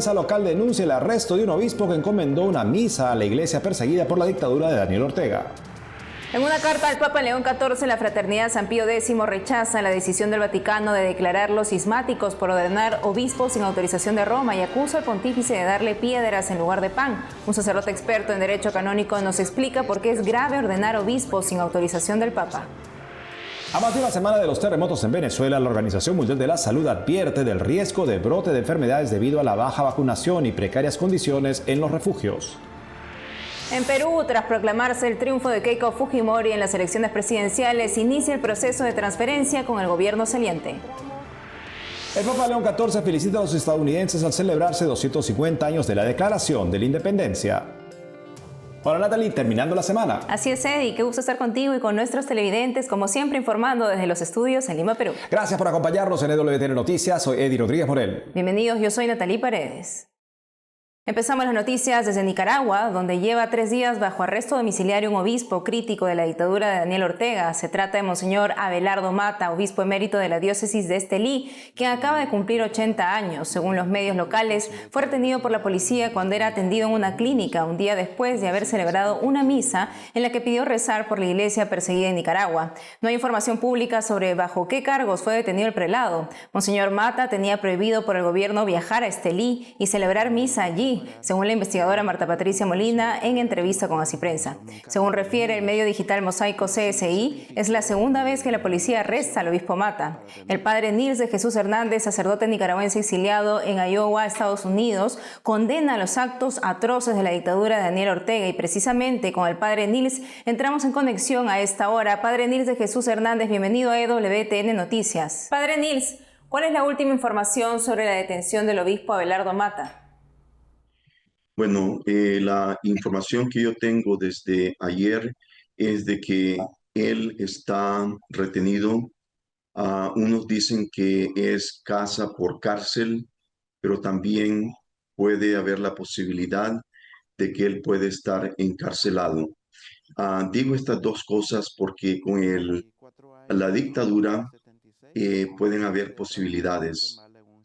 prensa local denuncia el arresto de un obispo que encomendó una misa a la iglesia perseguida por la dictadura de Daniel Ortega. En una carta al Papa León XIV, la Fraternidad San Pío X rechaza la decisión del Vaticano de declararlos cismáticos por ordenar obispos sin autorización de Roma y acusa al pontífice de darle piedras en lugar de pan. Un sacerdote experto en derecho canónico nos explica por qué es grave ordenar obispos sin autorización del Papa. A más de una semana de los terremotos en Venezuela, la Organización Mundial de la Salud advierte del riesgo de brote de enfermedades debido a la baja vacunación y precarias condiciones en los refugios. En Perú, tras proclamarse el triunfo de Keiko Fujimori en las elecciones presidenciales, inicia el proceso de transferencia con el gobierno saliente. El Papa León XIV felicita a los estadounidenses al celebrarse 250 años de la Declaración de la Independencia. Hola Natalie, terminando la semana. Así es, Eddie, qué gusto estar contigo y con nuestros televidentes, como siempre informando desde los estudios en Lima, Perú. Gracias por acompañarnos en EWTN Noticias, soy Eddie Rodríguez Morel. Bienvenidos, yo soy Natalie Paredes. Empezamos las noticias desde Nicaragua, donde lleva 3 días bajo arresto domiciliario un obispo crítico de la dictadura de Daniel Ortega. Se trata de Monseñor Abelardo Mata, obispo emérito de la diócesis de Estelí, quien acaba de cumplir 80 años. Según los medios locales, fue retenido por la policía cuando era atendido en una clínica un día después de haber celebrado una misa en la que pidió rezar por la iglesia perseguida en Nicaragua. No hay información pública sobre bajo qué cargos fue detenido el prelado. Monseñor Mata tenía prohibido por el gobierno viajar a Estelí y celebrar misa allí, según la investigadora Marta Patricia Molina en entrevista con Así Prensa. Según refiere el medio digital Mosaico CSI, es la segunda vez que la policía arresta al obispo Mata. El padre Nils de Jesús Hernández, sacerdote nicaragüense exiliado en Iowa, Estados Unidos, condena los actos atroces de la dictadura de Daniel Ortega y precisamente con el padre Nils entramos en conexión a esta hora. Padre Nils de Jesús Hernández, bienvenido a EWTN Noticias. Padre Nils, ¿cuál es la última información sobre la detención del obispo Abelardo Mata? Bueno, la información que yo tengo desde ayer es de que él está retenido. Unos dicen que es casa por cárcel, pero también puede haber la posibilidad de que él puede estar encarcelado. Digo estas dos cosas porque con la dictadura pueden haber posibilidades,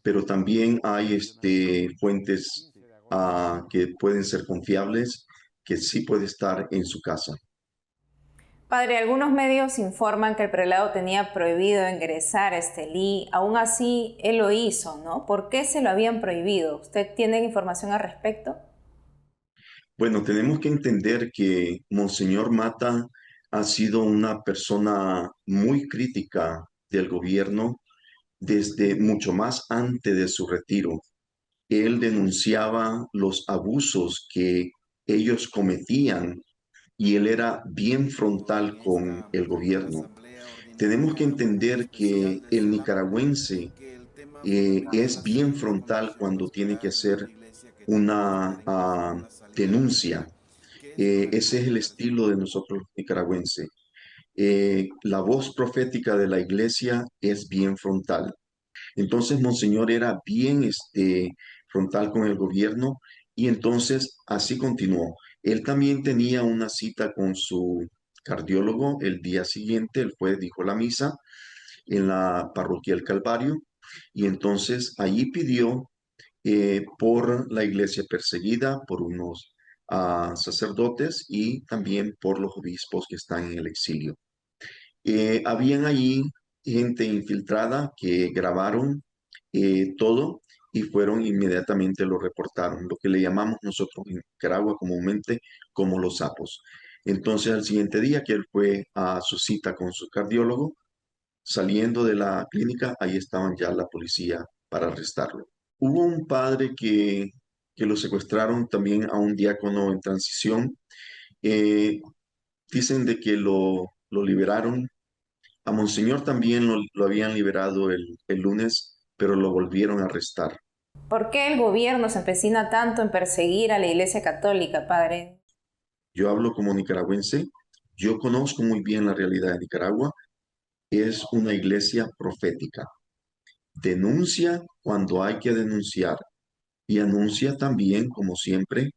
pero también hay fuentes que pueden ser confiables, que sí puede estar en su casa. Padre, algunos medios informan que el prelado tenía prohibido ingresar a Estelí. Aún así, él lo hizo, ¿no? ¿Por qué se lo habían prohibido? ¿Usted tiene información al respecto? Bueno, tenemos que entender que Monseñor Mata ha sido una persona muy crítica del gobierno desde mucho más antes de su retiro. Él denunciaba los abusos que ellos cometían y él era bien frontal con el gobierno. Tenemos que entender que el nicaragüense es bien frontal cuando tiene que hacer una denuncia. Ese es el estilo de nosotros los nicaragüenses. La voz profética de la iglesia es bien frontal. Entonces, Monseñor era bien frontal con el gobierno y entonces así continuó. Él también tenía una cita con su cardiólogo el día siguiente. Él fue, dijo la misa en la parroquia del Calvario y entonces allí pidió por la iglesia perseguida, por unos sacerdotes y también por los obispos que están en el exilio. Habían allí gente infiltrada que grabaron todo y fueron inmediatamente lo reportaron, lo que le llamamos nosotros en Nicaragua comúnmente como los sapos. Entonces al siguiente día que él fue a su cita con su cardiólogo, saliendo de la clínica, ahí estaban ya la policía para arrestarlo. Hubo un padre que lo secuestraron también a un diácono en transición. Eh, Dicen de que lo liberaron. A Monseñor también lo habían liberado el lunes, pero lo volvieron a arrestar. ¿Por qué el gobierno se empecina tanto en perseguir a la Iglesia Católica, padre? Yo hablo como nicaragüense, yo conozco muy bien la realidad de Nicaragua. Es una iglesia profética. Denuncia cuando hay que denunciar y anuncia también, como siempre,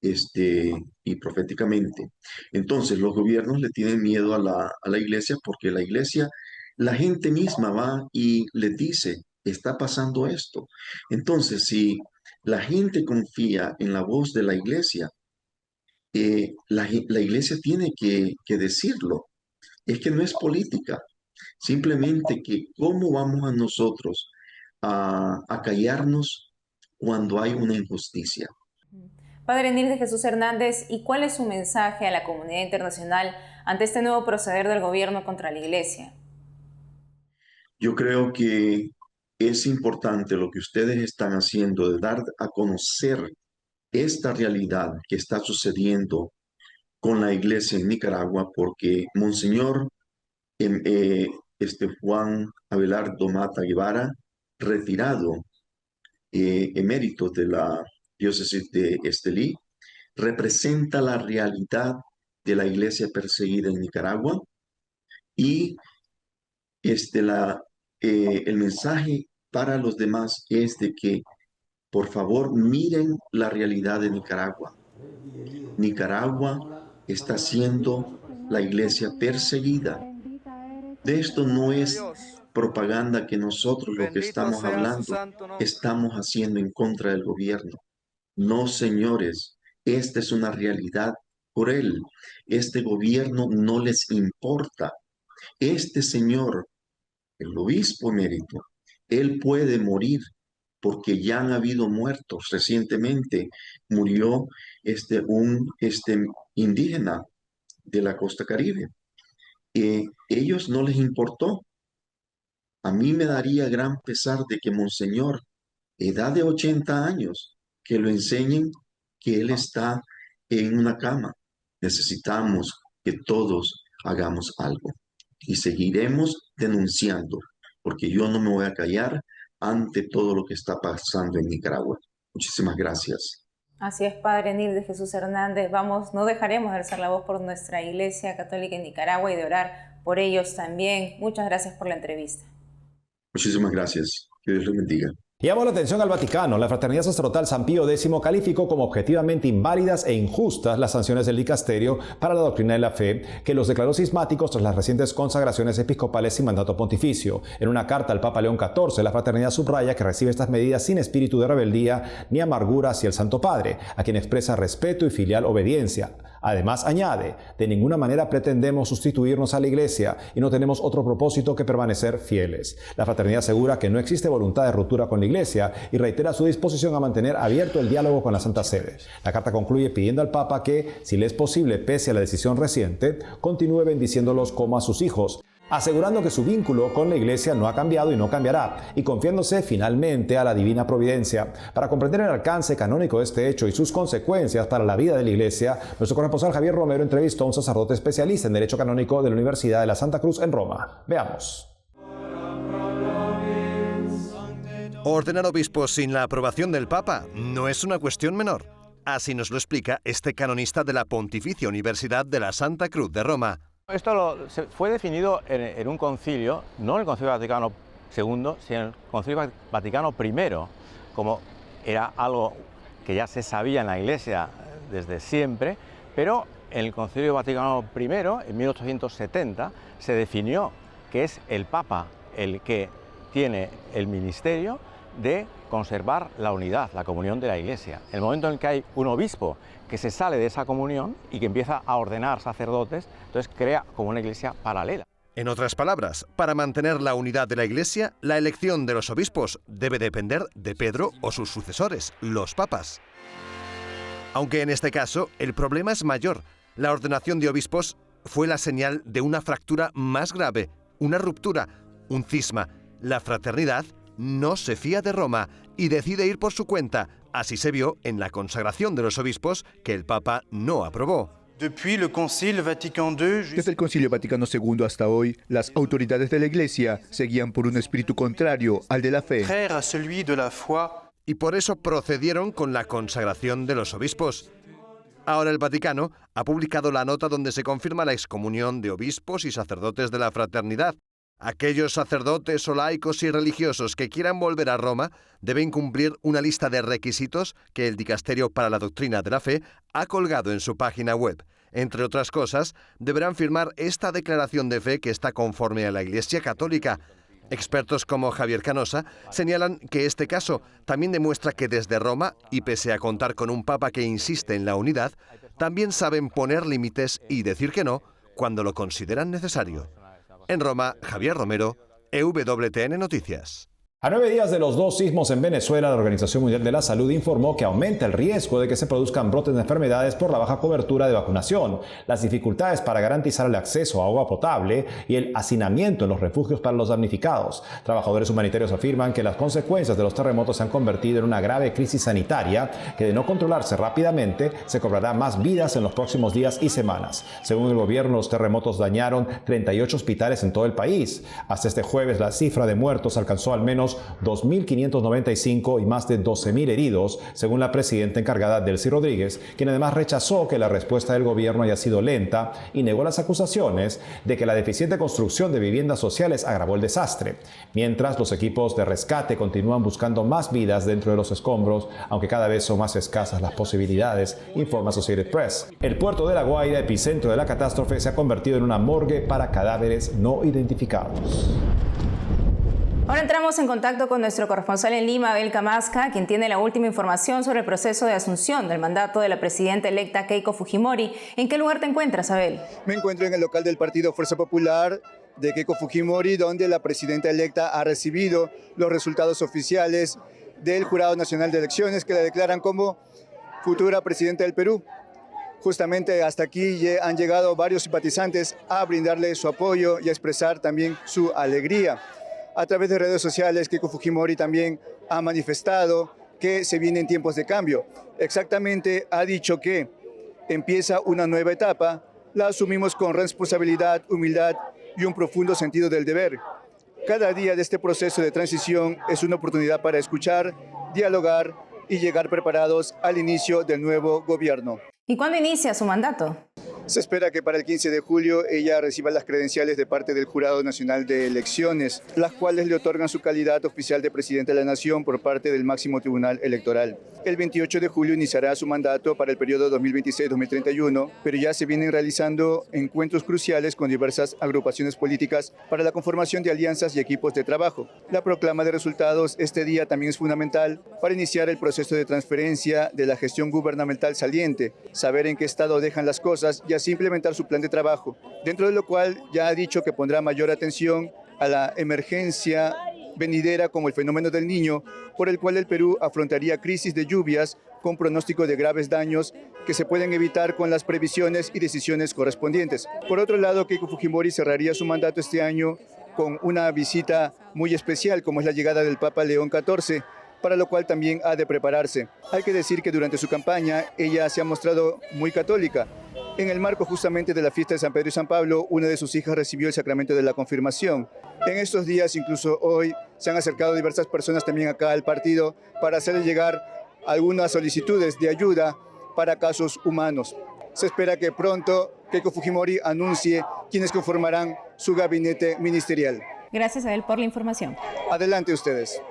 y proféticamente. Entonces, los gobiernos le tienen miedo a la iglesia porque la iglesia, la gente misma va y les dice, está pasando esto. Entonces, si la gente confía en la voz de la iglesia. La iglesia tiene que decirlo. Es que no es política, simplemente que cómo vamos a nosotros a callarnos cuando hay una injusticia. Padre Nil de Jesús Hernández, ¿y cuál es su mensaje a la comunidad internacional ante este nuevo proceder del gobierno contra la iglesia? Yo creo que es importante lo que ustedes están haciendo de dar a conocer esta realidad que está sucediendo con la iglesia en Nicaragua, porque Monseñor em- eh, Juan Abelardo Mata Guevara, retirado emérito de la diócesis de Estelí, representa la realidad de la iglesia perseguida en Nicaragua y el mensaje para los demás es de que por favor miren la realidad de Nicaragua. Nicaragua está siendo la iglesia perseguida. De esto no es propaganda que nosotros lo que estamos hablando estamos haciendo en contra del gobierno. No, señores, esta es una realidad por él. Este gobierno no les importa. Este señor, el obispo emérito, él puede morir porque ya han habido muertos. Recientemente murió un indígena de la costa Caribe. Ellos no les importó. A mí me daría gran pesar de que Monseñor, edad de 80 años, que lo enseñen que él está en una cama. Necesitamos que todos hagamos algo y seguiremos denunciando, porque yo no me voy a callar ante todo lo que está pasando en Nicaragua. Muchísimas gracias. Así es, Padre Nil de Jesús Hernández. No dejaremos de alzar la voz por nuestra Iglesia Católica en Nicaragua y de orar por ellos también. Muchas gracias por la entrevista. Muchísimas gracias. Que Dios les bendiga. Llamó la atención al Vaticano. La Fraternidad Sacerdotal San Pío X calificó como objetivamente inválidas e injustas las sanciones del dicasterio para la doctrina de la fe, que los declaró cismáticos tras las recientes consagraciones episcopales sin mandato pontificio. En una carta al Papa León XIV, la Fraternidad subraya que recibe estas medidas sin espíritu de rebeldía ni amargura hacia el Santo Padre, a quien expresa respeto y filial obediencia. Además, añade, de ninguna manera pretendemos sustituirnos a la Iglesia y no tenemos otro propósito que permanecer fieles. La fraternidad asegura que no existe voluntad de ruptura con la Iglesia y reitera su disposición a mantener abierto el diálogo con la Santa Sede. La carta concluye pidiendo al Papa que, si le es posible, pese a la decisión reciente, continúe bendiciéndolos como a sus hijos, asegurando que su vínculo con la Iglesia no ha cambiado y no cambiará, y confiándose finalmente a la divina providencia. Para comprender el alcance canónico de este hecho y sus consecuencias para la vida de la Iglesia, nuestro corresponsal Javier Romero entrevistó a un sacerdote especialista en Derecho Canónico de la Universidad de la Santa Cruz en Roma. Veamos. Ordenar obispos sin la aprobación del Papa no es una cuestión menor. Así nos lo explica este canonista de la Pontificia Universidad de la Santa Cruz de Roma. Esto fue definido en un concilio, no en el Concilio Vaticano II, sino en el Concilio Vaticano I, como era algo que ya se sabía en la Iglesia desde siempre, pero en el Concilio Vaticano I, en 1870, se definió que es el Papa el que tiene el ministerio de conservar la unidad, la comunión de la Iglesia. En el momento en el que hay un obispo que se sale de esa comunión y que empieza a ordenar sacerdotes, entonces crea como una iglesia paralela. En otras palabras, para mantener la unidad de la Iglesia, la elección de los obispos debe depender de Pedro o sus sucesores, los papas. Aunque en este caso el problema es mayor. La ordenación de obispos fue la señal de una fractura más grave, una ruptura, un cisma. La fraternidad no se fía de Roma y decide ir por su cuenta. Así se vio en la consagración de los obispos que el Papa no aprobó. Desde el Concilio Vaticano II hasta hoy, las autoridades de la Iglesia seguían por un espíritu contrario al de la fe. Y por eso procedieron con la consagración de los obispos. Ahora el Vaticano ha publicado la nota donde se confirma la excomunión de obispos y sacerdotes de la fraternidad. Aquellos sacerdotes o laicos y religiosos que quieran volver a Roma deben cumplir una lista de requisitos que el Dicasterio para la Doctrina de la Fe ha colgado en su página web. Entre otras cosas, deberán firmar esta declaración de fe que está conforme a la Iglesia Católica. Expertos como Javier Canosa señalan que este caso también demuestra que desde Roma, y pese a contar con un papa que insiste en la unidad, también saben poner límites y decir que no cuando lo consideran necesario. En Roma, Javier Romero, EWTN Noticias. A 9 días de los 2 sismos en Venezuela, la Organización Mundial de la Salud informó que aumenta el riesgo de que se produzcan brotes de enfermedades por la baja cobertura de vacunación, las dificultades para garantizar el acceso a agua potable y el hacinamiento en los refugios para los damnificados. Trabajadores humanitarios afirman que las consecuencias de los terremotos se han convertido en una grave crisis sanitaria que, de no controlarse rápidamente, se cobrará más vidas en los próximos días y semanas. Según el gobierno, los terremotos dañaron 38 hospitales en todo el país. Hasta este jueves, la cifra de muertos alcanzó al menos 2.595 y más de 12.000 heridos, según la presidenta encargada Delcy Rodríguez, quien además rechazó que la respuesta del gobierno haya sido lenta y negó las acusaciones de que la deficiente construcción de viviendas sociales agravó el desastre. Mientras, los equipos de rescate continúan buscando más vidas dentro de los escombros, aunque cada vez son más escasas las posibilidades, informa Associated Press. El puerto de La Guaira, epicentro de la catástrofe, se ha convertido en una morgue para cadáveres no identificados. Ahora entramos en contacto con nuestro corresponsal en Lima, Abel Camasca, quien tiene la última información sobre el proceso de asunción del mandato de la presidenta electa Keiko Fujimori. ¿En qué lugar te encuentras, Abel? Me encuentro en el local del Partido Fuerza Popular de Keiko Fujimori, donde la presidenta electa ha recibido los resultados oficiales del Jurado Nacional de Elecciones, que la declaran como futura presidenta del Perú. Justamente hasta aquí han llegado varios simpatizantes a brindarle su apoyo y a expresar también su alegría. A través de redes sociales, Keiko Fujimori también ha manifestado que se vienen tiempos de cambio. Exactamente, ha dicho que empieza una nueva etapa, la asumimos con responsabilidad, humildad y un profundo sentido del deber. Cada día de este proceso de transición es una oportunidad para escuchar, dialogar y llegar preparados al inicio del nuevo gobierno. ¿Y cuándo inicia su mandato? Se espera que para el 15 de julio ella reciba las credenciales de parte del Jurado Nacional de Elecciones, las cuales le otorgan su calidad oficial de presidente de la Nación por parte del máximo tribunal electoral. El 28 de julio iniciará su mandato para el periodo 2026-2031, pero ya se vienen realizando encuentros cruciales con diversas agrupaciones políticas para la conformación de alianzas y equipos de trabajo. La proclama de resultados este día también es fundamental para iniciar el proceso de transferencia de la gestión gubernamental saliente, saber en qué estado dejan las cosas y así implementar su plan de trabajo, dentro de lo cual ya ha dicho que pondrá mayor atención a la emergencia venidera como el fenómeno del Niño, por el cual el Perú afrontaría crisis de lluvias con pronóstico de graves daños que se pueden evitar con las previsiones y decisiones correspondientes. Por otro lado, Keiko Fujimori cerraría su mandato este año con una visita muy especial, como es la llegada del Papa León XIV, para lo cual también ha de prepararse. Hay que decir que durante su campaña ella se ha mostrado muy católica. En el marco justamente de la fiesta de San Pedro y San Pablo, una de sus hijas recibió el sacramento de la confirmación. En estos días, incluso hoy, se han acercado diversas personas también acá al partido para hacerle llegar algunas solicitudes de ayuda para casos humanos. Se espera que pronto Keiko Fujimori anuncie quienes conformarán su gabinete ministerial. Gracias a él por la información. Adelante ustedes.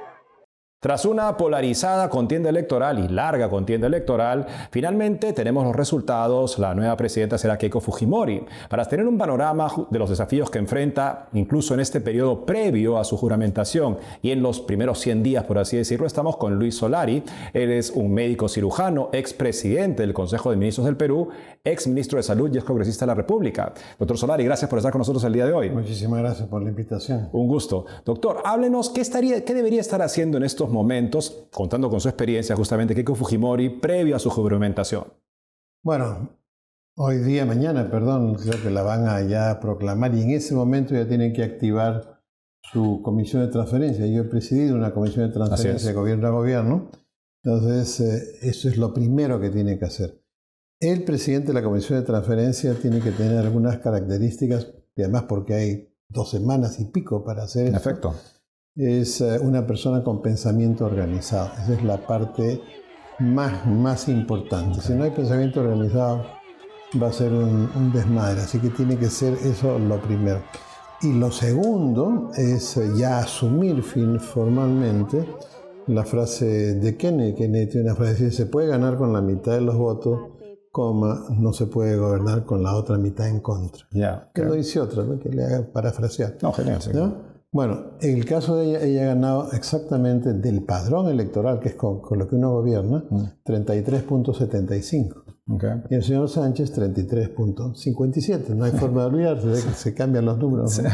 Tras una polarizada contienda electoral y larga contienda electoral, finalmente tenemos los resultados. La nueva presidenta será Keiko Fujimori. Para tener un panorama de los desafíos que enfrenta, incluso en este periodo previo a su juramentación y en los primeros 100 días, por así decirlo, estamos con Luis Solari. Él es un médico cirujano, expresidente del Consejo de Ministros del Perú, exministro de Salud y ex congresista de la República. Doctor Solari, gracias por estar con nosotros el día de hoy. Muchísimas gracias por la invitación. Un gusto. Doctor, háblenos, ¿qué debería estar haciendo en estos momentos, contando con su experiencia justamente, Keiko Fujimori, previo a su juramentación? Bueno, mañana, creo que la van a ya proclamar y en ese momento ya tienen que activar su comisión de transferencia. Yo he presidido una comisión de transferencia de gobierno a gobierno, entonces eso es lo primero que tiene que hacer. El presidente de la comisión de transferencia tiene que tener algunas características, y además porque hay 2 semanas y pico para hacer eso. Perfecto. Es una persona con pensamiento organizado. Esa es la parte más importante. Si no hay pensamiento organizado, va a ser un desmadre. Así que tiene que ser eso lo primero. Y lo segundo es ya asumir formalmente la frase de Kennedy. Kennedy tiene una frase que dice: se puede ganar con la mitad de los votos, no se puede gobernar con la otra mitad en contra. Ya. Que no dice otra, ¿no? Que le haga parafrasear. No, genial. Sí. ¿No? Bueno, en el caso de ella ha ganado exactamente del padrón electoral, que es con lo que uno gobierna, 33.75. Okay. Y el señor Sánchez 33.57. No hay forma de olvidarse de que se cambian los números, ¿no?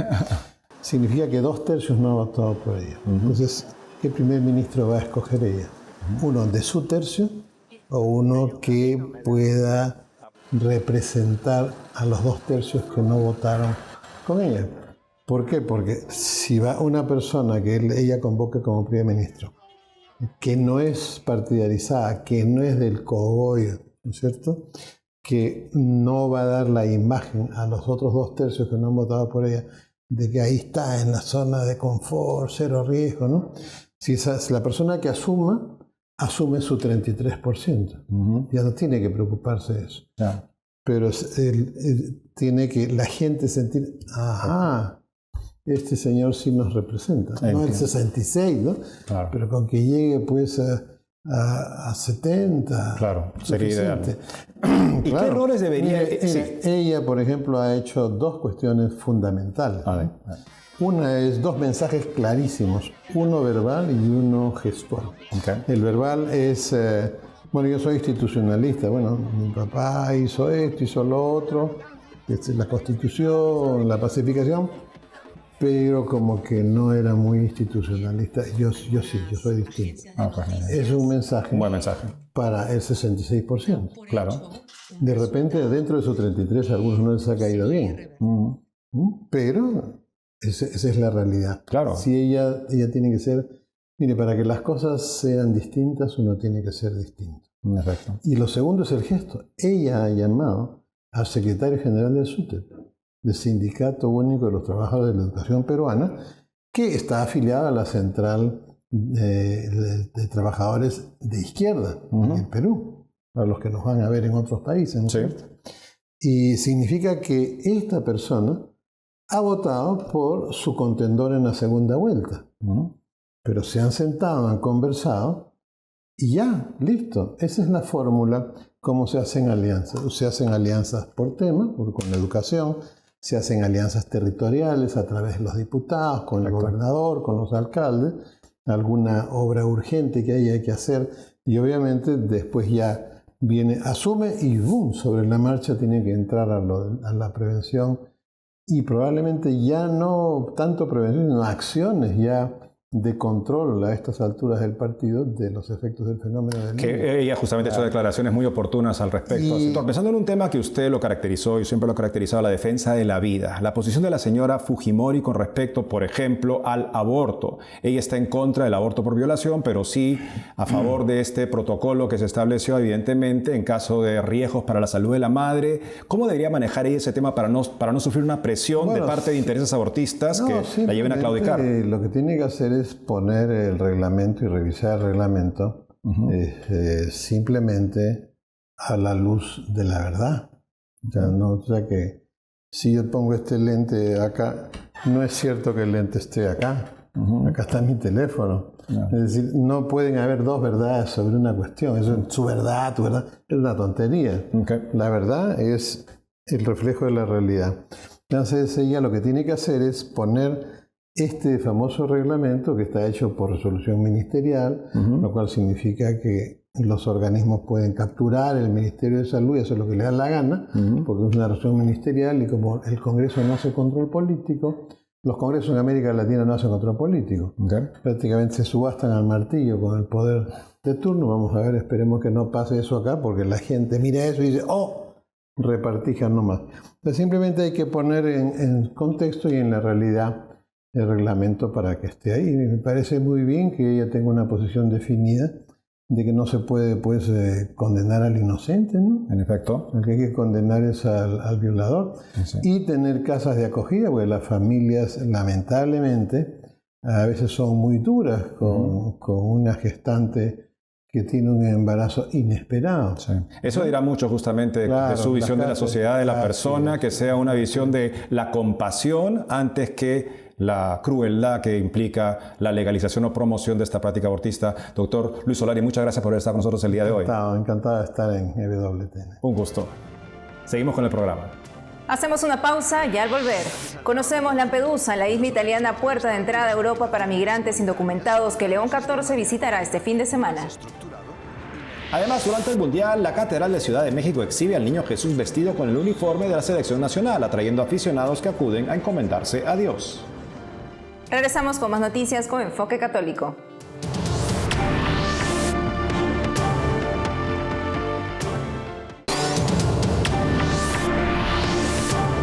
Significa que 2/3 no han votado por ella. Entonces, ¿qué primer ministro va a escoger ella? ¿Uno de su tercio o uno que pueda representar a los 2/3 que no votaron con ella? ¿Por qué? Porque si va una persona que ella convoque como primer ministro, que no es partidarizada, que no es del cogollo, ¿no es cierto?, que no va a dar la imagen a los otros 2/3 que no han votado por ella, de que ahí está en la zona de confort, cero riesgo, ¿no? Si la persona que asume su 33%, ya no tiene que preocuparse de eso. Yeah. Pero tiene que la gente sentir, ajá, este señor sí nos representa. No el 66, ¿no? Claro. Pero con que llegue pues a 70. Claro, sería ideal. ¿Y Claro. qué errores debería...? Ella, por ejemplo, ha hecho dos cuestiones fundamentales. Una es dos mensajes clarísimos, uno verbal y uno gestual. Okay. El verbal es, bueno, yo soy institucionalista, bueno, mi papá hizo esto, hizo lo otro, la Constitución, la pacificación, pero como que no era muy institucionalista. Yo sí, yo soy distinto. Es un mensaje. Un buen mensaje. Para el 66%. Claro. De repente, dentro de esos 33, a algunos no les ha caído bien. Pero esa es la realidad. Claro. Si ella tiene que ser... Mire, para que las cosas sean distintas, uno tiene que ser distinto. Perfecto. Y lo segundo es el gesto. Ella ha llamado al secretario general del SUTEP, del Sindicato Único de los Trabajadores de la Educación Peruana, que está afiliada a la Central de Trabajadores de Izquierda en Perú, para los que nos van a ver en otros países, ¿no? Sí. Y significa que esta persona ha votado por su contendor en la segunda vuelta. Pero se han sentado, han conversado y ya, listo. Esa es la fórmula, cómo se hacen alianzas. Se hacen alianzas por tema, con la educación, se hacen alianzas territoriales a través de los diputados, con el gobernador, con los alcaldes, alguna obra urgente que haya que hacer y obviamente después ya viene, asume y ¡boom!, sobre la marcha tiene que entrar a la prevención y probablemente ya no tanto prevención, sino acciones ya de control a estas alturas del partido de los efectos del fenómeno del niño. Que ella justamente hizo declaraciones muy oportunas al respecto. Doctor, pensando en un tema que usted lo caracterizó y siempre lo ha caracterizado, la defensa de la vida. La posición de la señora Fujimori con respecto, por ejemplo, al aborto. Ella está en contra del aborto por violación, pero sí a favor de este protocolo que se estableció, evidentemente, en caso de riesgos para la salud de la madre. ¿Cómo debería manejar ella ese tema para no sufrir una presión de parte de intereses abortistas que la lleven a claudicar? Lo que tiene que hacer es poner el reglamento y revisar el reglamento simplemente a la luz de la verdad. O sea que si yo pongo este lente acá, no es cierto que el lente esté acá. Acá está mi teléfono. Es decir, no pueden haber dos verdades sobre una cuestión. Eso es su verdad, tu verdad. Es una tontería. La verdad es el reflejo de la realidad. Entonces ella lo que tiene que hacer es poner este famoso reglamento que está hecho por resolución ministerial, lo cual significa que los organismos pueden capturar el Ministerio de Salud y hacer lo que le da la gana, porque es una resolución ministerial y como el Congreso no hace control político, los congresos en América Latina no hacen control político. Prácticamente se subastan al martillo con el poder de turno. Vamos a ver, esperemos que no pase eso acá, porque la gente mira eso y dice, ¡oh! Repartijan nomás. Entonces simplemente hay que poner en contexto y en la realidad el reglamento para que esté ahí. Me parece muy bien que ella tenga una posición definida de que no se puede pues condenar al inocente, ¿no? En efecto. Lo que hay que condenar es al violador. Sí. Y tener casas de acogida, porque las familias lamentablemente a veces son muy duras con una gestante que tiene un embarazo inesperado. Sí. Eso dirá mucho justamente de su visión de la sociedad, de la persona, que sea una visión de la compasión antes que la crueldad que implica la legalización o promoción de esta práctica abortista. Doctor Luis Solari, muchas gracias por estar con nosotros el día de hoy. Encantado de estar en EWTN. Un gusto. Seguimos con el programa. Hacemos una pausa y al volver conocemos Lampedusa, la isla italiana puerta de entrada a Europa para migrantes indocumentados que León XIV visitará este fin de semana. Además, durante el Mundial, la Catedral de Ciudad de México exhibe al Niño Jesús vestido con el uniforme de la selección nacional, atrayendo aficionados que acuden a encomendarse a Dios. Regresamos con más noticias con Enfoque Católico.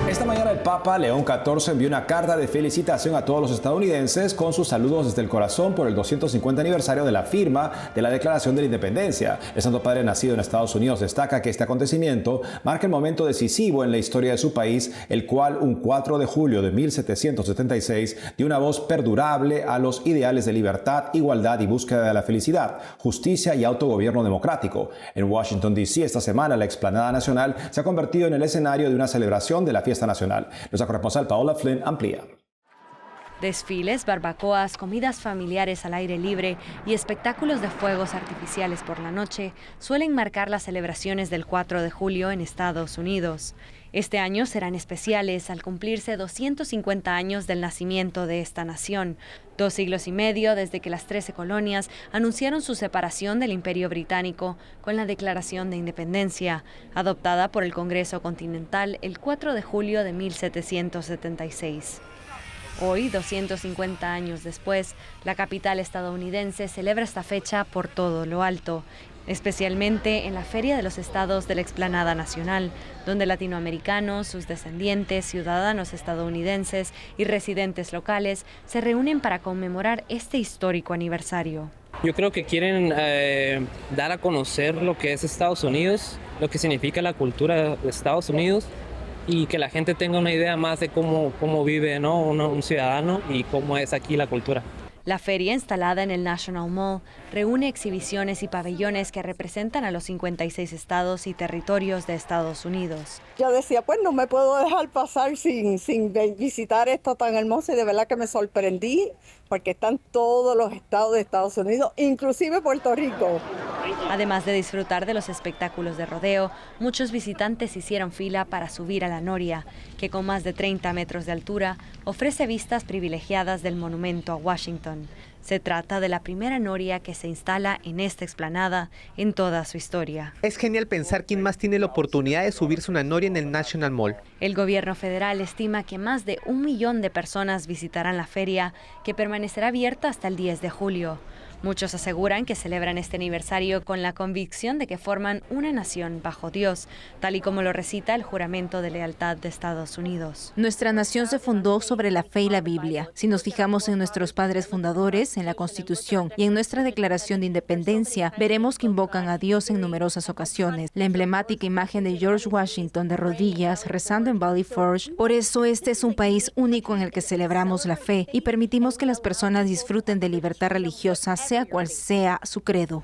Esta mañana el Papa León XIV envió una carta de felicitación a todos los estadounidenses con sus saludos desde el corazón por el 250 aniversario de la firma de la Declaración de la Independencia. El Santo Padre, nacido en Estados Unidos, destaca que este acontecimiento marca el momento decisivo en la historia de su país, el cual un 4 de julio de 1776 dio una voz perdurable a los ideales de libertad, igualdad y búsqueda de la felicidad, justicia y autogobierno democrático. En Washington, D.C., esta semana la Explanada Nacional se ha convertido en el escenario de una celebración de la fiesta nacional. Nuestra corresponsal Paola Flynn amplía. Desfiles, barbacoas, comidas familiares al aire libre y espectáculos de fuegos artificiales por la noche suelen marcar las celebraciones del 4 de julio en Estados Unidos. Este año serán especiales al cumplirse 250 años del nacimiento de esta nación, 2 siglos y medio desde que las 13 colonias anunciaron su separación del Imperio Británico con la Declaración de Independencia, adoptada por el Congreso Continental el 4 de julio de 1776. Hoy, 250 años después, la capital estadounidense celebra esta fecha por todo lo alto, especialmente en la Feria de los Estados de la Explanada Nacional, donde latinoamericanos, sus descendientes, ciudadanos estadounidenses y residentes locales se reúnen para conmemorar este histórico aniversario. Yo creo que quieren dar a conocer lo que es Estados Unidos, lo que significa la cultura de Estados Unidos, y que la gente tenga una idea más de cómo vive, ¿no? un ciudadano y cómo es aquí la cultura. La feria, instalada en el National Mall, reúne exhibiciones y pabellones que representan a los 56 estados y territorios de Estados Unidos. Yo decía, pues no me puedo dejar pasar sin visitar esto tan hermoso, y de verdad que me sorprendí porque están todos los estados de Estados Unidos, inclusive Puerto Rico. Además de disfrutar de los espectáculos de rodeo, muchos visitantes hicieron fila para subir a la noria, que con más de 30 metros de altura ofrece vistas privilegiadas del monumento a Washington. Se trata de la primera noria que se instala en esta explanada en toda su historia. Es genial pensar quién más tiene la oportunidad de subirse una noria en el National Mall. El gobierno federal estima que más de 1 millón de personas visitarán la feria, que permanecerá abierta hasta el 10 de julio. Muchos aseguran que celebran este aniversario con la convicción de que forman una nación bajo Dios, tal y como lo recita el juramento de lealtad de Estados Unidos. Nuestra nación se fundó sobre la fe y la Biblia. Si nos fijamos en nuestros padres fundadores, en la Constitución y en nuestra Declaración de Independencia, veremos que invocan a Dios en numerosas ocasiones. La emblemática imagen de George Washington de rodillas rezando en Valley Forge. Por eso este es un país único en el que celebramos la fe y permitimos que las personas disfruten de libertad religiosa, sea cual sea su credo.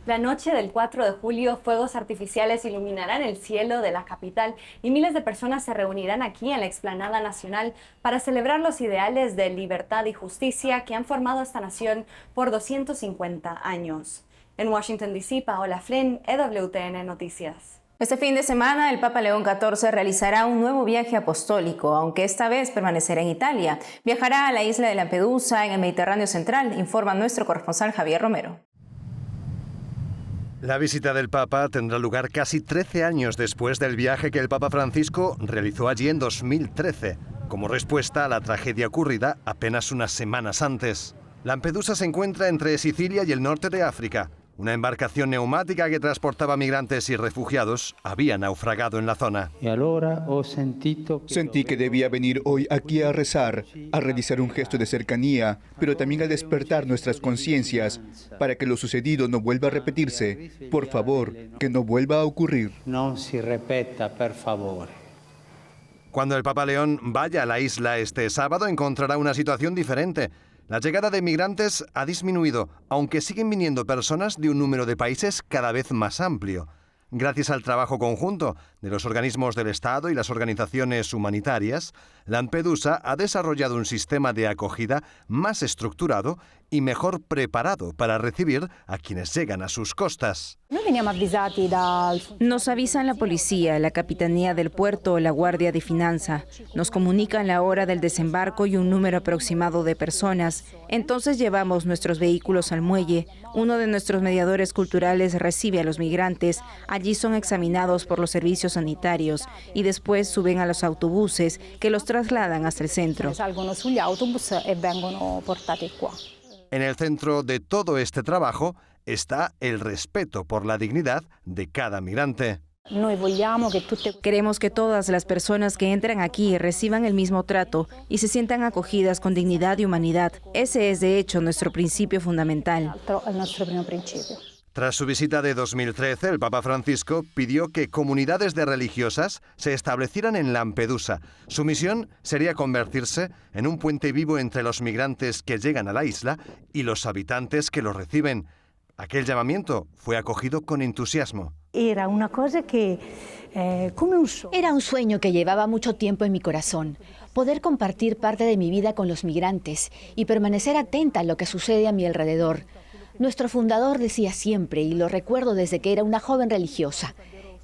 La noche del 4 de julio, fuegos artificiales iluminarán el cielo de la capital y miles de personas se reunirán aquí en la Explanada Nacional para celebrar los ideales de libertad y justicia que han formado esta nación por 250 años. En Washington, D.C., Paola Flynn, EWTN Noticias. Este fin de semana, el Papa León XIV realizará un nuevo viaje apostólico, aunque esta vez permanecerá en Italia. Viajará a la isla de Lampedusa, en el Mediterráneo Central, informa nuestro corresponsal Javier Romero. La visita del Papa tendrá lugar casi 13 años después del viaje que el Papa Francisco realizó allí en 2013, como respuesta a la tragedia ocurrida apenas unas semanas antes. Lampedusa se encuentra entre Sicilia y el norte de África. Una embarcación neumática que transportaba migrantes y refugiados había naufragado en la zona. Sentí que debía venir hoy aquí a rezar, a realizar un gesto de cercanía, pero también a despertar nuestras conciencias para que lo sucedido no vuelva a repetirse. Por favor, que no vuelva a ocurrir. No se repita, por favor. Cuando el Papa León vaya a la isla este sábado encontrará una situación diferente. La llegada de migrantes ha disminuido, aunque siguen viniendo personas de un número de países cada vez más amplio. Gracias al trabajo conjunto de los organismos del Estado y las organizaciones humanitarias, Lampedusa ha desarrollado un sistema de acogida más estructurado y mejor preparado para recibir a quienes llegan a sus costas. Nos avisan la policía, la Capitanía del Puerto o la Guardia de Finanza. Nos comunican la hora del desembarco y un número aproximado de personas. Entonces llevamos nuestros vehículos al muelle. Uno de nuestros mediadores culturales recibe a los migrantes. Allí son examinados por los servicios sanitarios y después suben a los autobuses que los trasladan hasta el centro. En el centro de todo este trabajo está el respeto por la dignidad de cada migrante. Queremos que todas las personas que entran aquí reciban el mismo trato y se sientan acogidas con dignidad y humanidad. Ese es, de hecho, nuestro principio fundamental. Tras su visita de 2013, el Papa Francisco pidió que comunidades de religiosas se establecieran en Lampedusa. Su misión sería convertirse en un puente vivo entre los migrantes que llegan a la isla y los habitantes que los reciben. Aquel llamamiento fue acogido con entusiasmo. Era un sueño que llevaba mucho tiempo en mi corazón. Poder compartir parte de mi vida con los migrantes y permanecer atenta a lo que sucede a mi alrededor. Nuestro fundador decía siempre, y lo recuerdo desde que era una joven religiosa,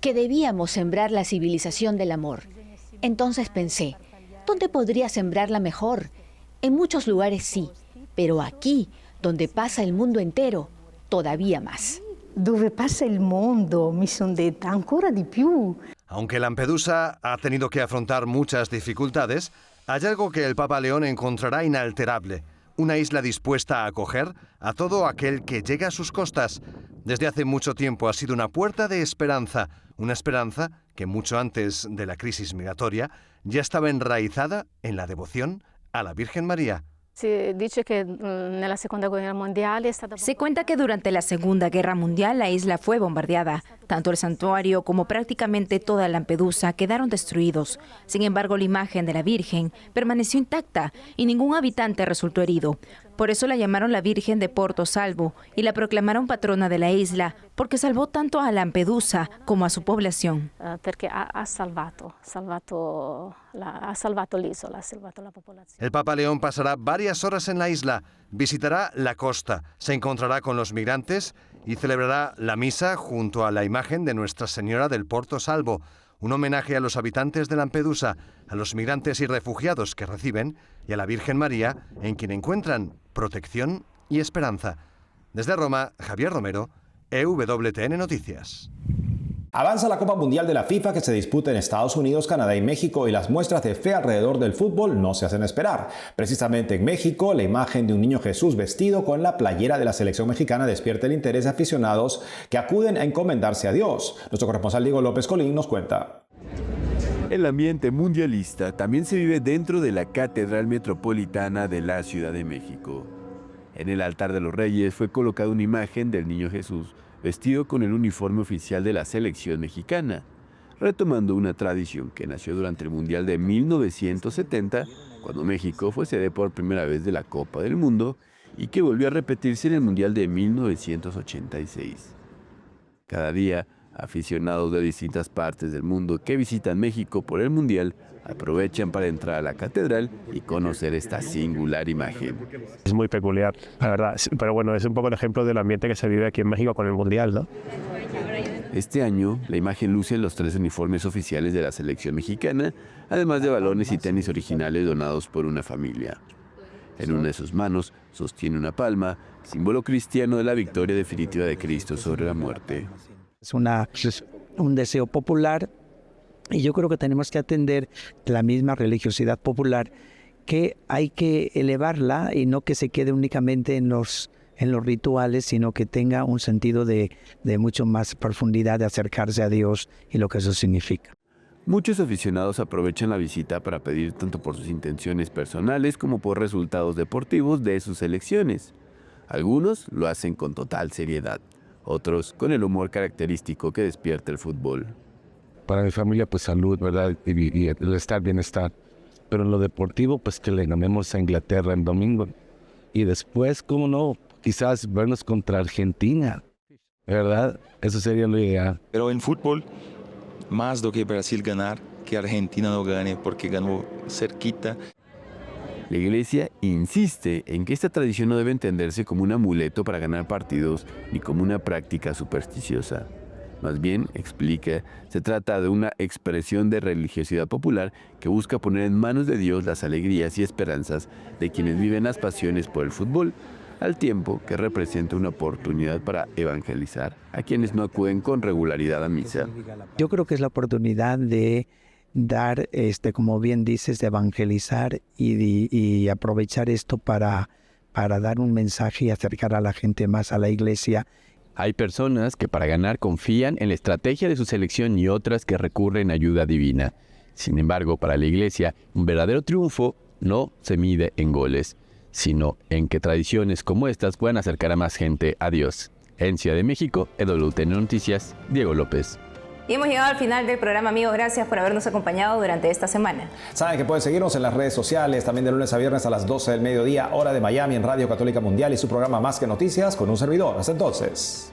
que debíamos sembrar la civilización del amor. Entonces pensé, ¿dónde podría sembrarla mejor? En muchos lugares sí, pero aquí, donde pasa el mundo entero, todavía más. Dove pasa el mundo, mi sondetta, ancora di più. Aunque Lampedusa ha tenido que afrontar muchas dificultades, hay algo que el Papa León encontrará inalterable: una isla dispuesta a acoger a todo aquel que llega a sus costas. Desde hace mucho tiempo ha sido una puerta de esperanza, una esperanza que mucho antes de la crisis migratoria ya estaba enraizada en la devoción a la Virgen María. Se cuenta que durante la Segunda Guerra Mundial la isla fue bombardeada. Tanto el santuario como prácticamente toda Lampedusa quedaron destruidos. Sin embargo, la imagen de la Virgen permaneció intacta y ningún habitante resultó herido. Por eso la llamaron la Virgen de Porto Salvo y la proclamaron patrona de la isla, porque salvó tanto a Lampedusa como a su población. El Papa León pasará varias horas en la isla, visitará la costa, se encontrará con los migrantes y celebrará la misa junto a la imagen de Nuestra Señora del Porto Salvo, un homenaje a los habitantes de Lampedusa, a los migrantes y refugiados que reciben y a la Virgen María, en quien encuentran protección y esperanza. Desde Roma, Javier Romero, EWTN Noticias. Avanza la Copa Mundial de la FIFA que se disputa en Estados Unidos, Canadá y México, y las muestras de fe alrededor del fútbol no se hacen esperar. Precisamente en México, la imagen de un niño Jesús vestido con la playera de la selección mexicana despierta el interés de aficionados que acuden a encomendarse a Dios. Nuestro corresponsal Diego López Colín nos cuenta. El ambiente mundialista también se vive dentro de la Catedral Metropolitana de la Ciudad de México. En el altar de los Reyes fue colocada una imagen del niño Jesús vestido con el uniforme oficial de la selección mexicana, retomando una tradición que nació durante el Mundial de 1970, cuando México fue sede por primera vez de la Copa del Mundo, y que volvió a repetirse en el Mundial de 1986. Cada día, aficionados de distintas partes del mundo que visitan México por el Mundial aprovechan para entrar a la catedral y conocer esta singular imagen. Es muy peculiar, la verdad, pero bueno, es un poco el ejemplo del ambiente que se vive aquí en México con el Mundial, ¿no? Este año, la imagen luce en los 3 uniformes oficiales de la selección mexicana, además de balones y tenis originales donados por una familia. En una de sus manos sostiene una palma, símbolo cristiano de la victoria definitiva de Cristo sobre la muerte. Es un deseo popular y yo creo que tenemos que atender la misma religiosidad popular, que hay que elevarla y no que se quede únicamente en los rituales, sino que tenga un sentido de mucho más profundidad, de acercarse a Dios y lo que eso significa. Muchos aficionados aprovechan la visita para pedir tanto por sus intenciones personales como por resultados deportivos de sus selecciones. Algunos lo hacen con total seriedad, otros con el humor característico que despierta el fútbol. Para mi familia, pues salud, ¿verdad? Y el bienestar. Pero en lo deportivo, pues que le ganemos a Inglaterra el domingo. Y después, ¿cómo no? Quizás vernos contra Argentina, ¿verdad? Eso sería lo ideal. Pero en fútbol, más do que Brasil ganar, que Argentina no gane, porque ganó cerquita. La Iglesia insiste en que esta tradición no debe entenderse como un amuleto para ganar partidos ni como una práctica supersticiosa. Más bien, explica, se trata de una expresión de religiosidad popular que busca poner en manos de Dios las alegrías y esperanzas de quienes viven las pasiones por el fútbol, al tiempo que representa una oportunidad para evangelizar a quienes no acuden con regularidad a misa. Yo creo que es la oportunidad de dar, como bien dices, de evangelizar y aprovechar esto para dar un mensaje y acercar a la gente más a la iglesia. Hay personas que para ganar confían en la estrategia de su selección y otras que recurren a ayuda divina. Sin embargo, para la iglesia, un verdadero triunfo no se mide en goles, sino en que tradiciones como estas puedan acercar a más gente a Dios. En Ciudad de México, EWTN Noticias, Diego López. Y hemos llegado al final del programa, amigos. Gracias por habernos acompañado durante esta semana. Saben que pueden seguirnos en las redes sociales, también de lunes a viernes a las 12 del mediodía, hora de Miami, en Radio Católica Mundial y su programa Más que Noticias con un servidor. Hasta entonces.